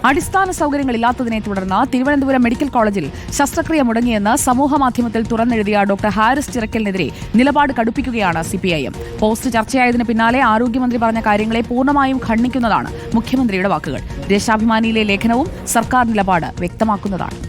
അടിസ്ഥാന സൗകര്യങ്ങളില്ലാത്തതിനെ തുടർന്ന് തിരുവനന്തപുരം മെഡിക്കൽ കോളേജിൽ ശസ്ത്രക്രിയ മുടങ്ങിയെന്ന് സമൂഹമാധ്യമത്തിൽ തുറന്നെഴുതിയ ഡോക്ടർ ഹാരിസ് ചിറക്കലിനെതിരെ നിലപാട് കടുപ്പിക്കുകയാണ് CPIM. പോസ്റ്റ് ചർച്ചയായതിന് പിന്നാലെ ആരോഗ്യമന്ത്രി പറഞ്ഞ കാര്യങ്ങളെ പൂർണ്ണമായും ഖണ്ഡിക്കുന്നതാണ് മുഖ്യമന്ത്രിയുടെ വാക്കുകൾ. ദേശാഭിമാനിയിലെ ലേഖനവും സർക്കാർ നിലപാട് വ്യക്തമാക്കുന്നതാണ്.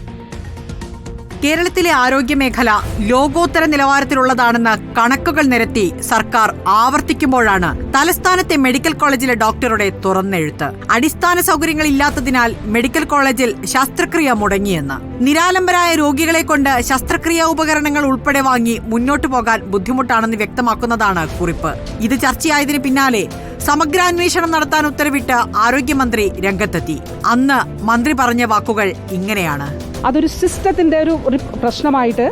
കേരളത്തിലെ ആരോഗ്യമേഖല ലോകോത്തര നിലവാരത്തിലുള്ളതാണെന്ന് കണക്കുകൾ നിരത്തി സർക്കാർ ആവർത്തിക്കുമ്പോഴാണ് തലസ്ഥാനത്തെ മെഡിക്കൽ കോളേജിലെ ഡോക്ടറുടെ തുറന്നെഴുത്ത്. അടിസ്ഥാന സൗകര്യങ്ങൾ ഇല്ലാത്തതിനാൽ മെഡിക്കൽ കോളേജിൽ ശസ്ത്രക്രിയ മുടങ്ങിയെന്ന്. നിരാലംബരായ രോഗികളെ കൊണ്ട് ശസ്ത്രക്രിയാ ഉപകരണങ്ങൾ ഉൾപ്പെടെ വാങ്ങി മുന്നോട്ടു പോകാൻ ബുദ്ധിമുട്ടാണെന്ന് വ്യക്തമാക്കുന്നതാണ് കുറിപ്പ്. ഇത് ചർച്ചയായതിനു പിന്നാലെ സമഗ്രാന്വേഷണം നടത്താൻ ഉത്തരവിട്ട് ആരോഗ്യമന്ത്രി രംഗത്തെത്തി. അന്ന് മന്ത്രി പറഞ്ഞ വാക്കുകൾ ഇങ്ങനെയാണ്: അതൊരു സിസ്റ്റത്തിന്റെ ഒരു പ്രശ്നമായിട്ട്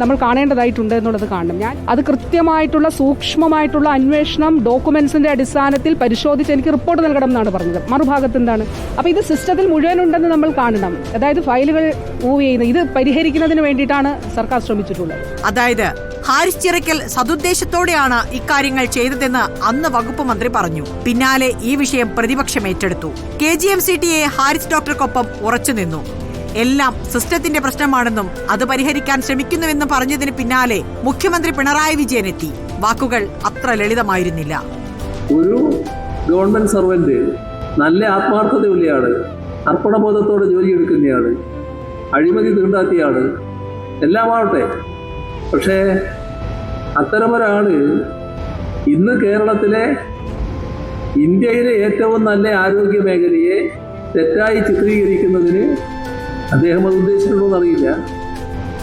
നമ്മൾ കാണേണ്ടതായിട്ടുണ്ട് എന്നുള്ളത് കാണണം. ഞാൻ അത് കൃത്യമായിട്ടുള്ള സൂക്ഷ്മമായിട്ടുള്ള അന്വേഷണം ഡോക്യുമെന്റ്സിന്റെ അടിസ്ഥാനത്തിൽ പരിശോധിച്ച് എനിക്ക് റിപ്പോർട്ട് നൽകണം എന്നാണ് പറഞ്ഞത്. മറുഭാഗത്ത് എന്താണ്? അപ്പൊ ഇത് സിസ്റ്റത്തിൽ മുഴുവനുണ്ടെന്ന് നമ്മൾ കാണണം. അതായത് ഫയലുകൾ മൂവ് ചെയ്യുന്നത് ഇത് പരിഹരിക്കുന്നതിന് വേണ്ടിയിട്ടാണ് സർക്കാർ ശ്രമിച്ചിട്ടുള്ളത്. അതായത് ഹാരിസ് ചിറക്കൽ സതുദ്ദേശത്തോടെയാണ് ഇക്കാര്യങ്ങൾ ചെയ്തതെന്ന് അന്ന് വകുപ്പ് മന്ത്രി പറഞ്ഞു. പിന്നാലെ ഈ വിഷയം പ്രതിപക്ഷം ഏറ്റെടുത്തു. KGMCTയെ ഹാരിസ് ഡോക്ടർക്കൊപ്പം ഉറച്ചുനിന്നു. എല്ലാം സിസ്റ്റത്തിന്റെ പ്രശ്നമാണെന്നും അത് പരിഹരിക്കാൻ ശ്രമിക്കുന്നുവെന്നും പറഞ്ഞതിന് പിന്നാലെ മുഖ്യമന്ത്രി പിണറായി വിജയൻ എത്തി. വാക്കുകൾ അത്ര ലളിതമായിരുന്നില്ല. ഒരു ഗവൺമെന്റ് സർവന്റ് നല്ല ആത്മാർത്ഥതയുള്ളയാണ്, അർപ്പണബോധത്തോടെ ജോലിയെടുക്കുന്നയാണ്, അഴിമതി തീണ്ടാത്തിയാണ്, എല്ലാമാവട്ടെ. പക്ഷേ അത്തരമൊരാള് ഇന്ന് കേരളത്തിലെ ഇന്ത്യയിലെ ഏറ്റവും നല്ല ആരോഗ്യ മേഖലയെ തെറ്റായി ചിത്രീകരിക്കുന്നതിന് അദ്ദേഹം അത് ഉദ്ദേശിച്ചിട്ടുണ്ടോ എന്നറിയില്ല.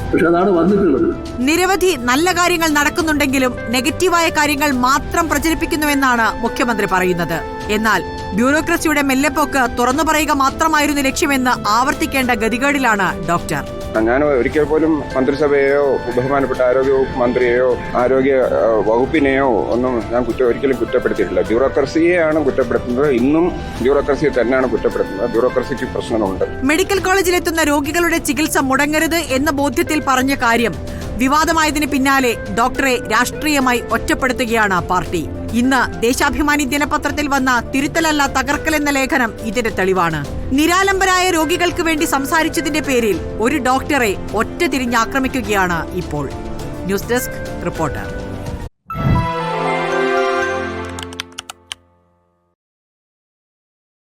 പക്ഷെ അതാണ് വന്നിട്ടുള്ളത്. നിരവധി നല്ല കാര്യങ്ങൾ നടക്കുന്നുണ്ടെങ്കിലും നെഗറ്റീവായ കാര്യങ്ങൾ മാത്രം പ്രചരിപ്പിക്കുന്നുവെന്നാണ് മുഖ്യമന്ത്രി പറയുന്നത്. എന്നാൽ ബ്യൂറോക്രസിയുടെ മെല്ലെപ്പോക്ക് തുറന്നു പറയുക മാത്രമായിരുന്നു ലക്ഷ്യമെന്ന് ആവർത്തിക്കേണ്ട ഗതികേടിലാണ് ഡോക്ടർ. ഞാൻ ഒരിക്കൽ പോലും മന്ത്രിസഭയെയോ ബഹുമാനപ്പെട്ട ആരോഗ്യ വകുപ്പ് മന്ത്രിയെയോ ആരോഗ്യ വകുപ്പിനെയോ ഒന്നും ഞാൻ ഒരിക്കലും കുറ്റപ്പെടുത്തിയിട്ടില്ല. ബ്യൂറോക്രസിയെയാണ് കുറ്റപ്പെടുത്തുന്നത്. ഇന്നും ബ്യൂറോക്രസിയെ തന്നെയാണ് കുറ്റപ്പെടുത്തുന്നത്. ബ്യൂറോക്രസിക്ക് പ്രശ്നമുണ്ട്. മെഡിക്കൽ കോളേജിലെത്തുന്ന രോഗികളുടെ ചികിത്സ മുടങ്ങരുത് എന്ന ബോധ്യത്തിൽ പറഞ്ഞ കാര്യം വിവാദമായതിന് പിന്നാലെ ഡോക്ടറെ രാഷ്ട്രീയമായി ഒറ്റപ്പെടുത്തുകയാണ് പാർട്ടി. ഇന്ന് ദേശാഭിമാനി ദിനപത്രത്തിൽ വന്ന തിരുത്തലല്ല തകർക്കൽ എന്ന ലേഖനം ഇതിന്റെ തെളിവാണ്. നിരാലംബരായ രോഗികൾക്ക് വേണ്ടി സംസാരിച്ചതിന്റെ പേരിൽ ഒരു ഡോക്ടറെ ഒറ്റ തിരിഞ്ഞാക്രമിക്കുകയാണ് ഇപ്പോൾ. News desk reporter.